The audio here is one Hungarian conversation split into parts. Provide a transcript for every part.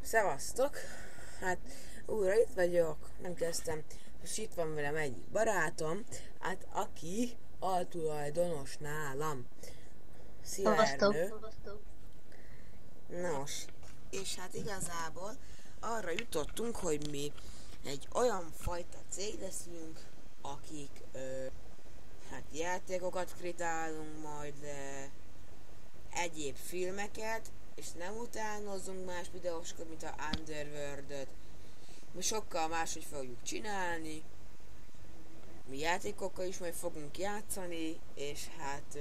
Szevasztok! Hát újra itt vagyok, nem kezdtem. Most itt van velem egyik barátom, hát aki altulajdonos nálam. Szia Szevasztok. Ernő! Nos, és hát igazából arra jutottunk, hogy mi egy olyan fajta cég leszünk, akik hát játékokat kritálunk majd, egyéb filmeket, és nem utánozunk más videósokat, mint a Underworld-öt. Mi sokkal máshogy fogjuk csinálni, mi játékokkal is majd fogunk játszani, és hát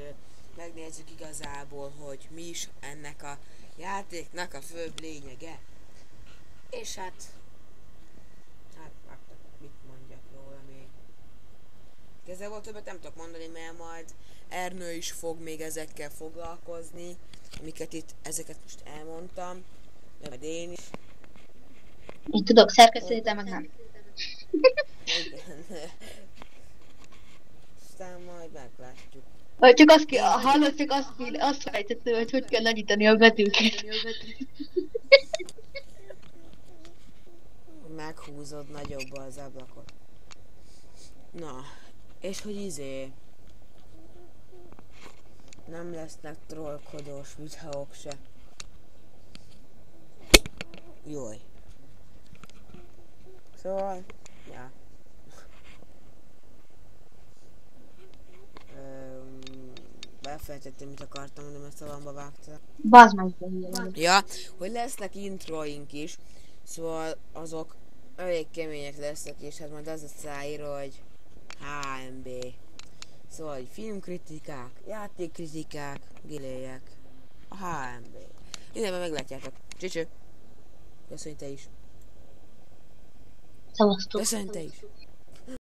megnézzük igazából, hogy mi is ennek a játéknak a főbb lényege. És hát mit mondjak róla még? Igazából többet nem tudok mondani, mert majd Ernő is fog még ezekkel foglalkozni, amiket itt, ezeket most elmondtam, majd én is. Így tudok szerkeszteni, de meg nem. Igen. Aztán majd meglátjuk. Csak hallod, csak azt fejtettem, hogy kell nagyítani a betűket. Meghúzod nagyobb az ablakot. Na, és hogy nem lesznek trollkodós videók se. Jaj. Szóval, ja. Elfelejtettem, mit akartam mondani, mert szavamba vágtam. Bazd meg, de hülye. Ja, hogy lesznek introink is, szóval azok elég kemények lesznek, és hát majd az a szájra, hogy HMB. Szóval, hogy filmkritikák, játékkritikák, gilélyek, a HMB. Mindenben meglátjátok. Csicső! Köszönj te is! Szevasztok. Köszönj te is!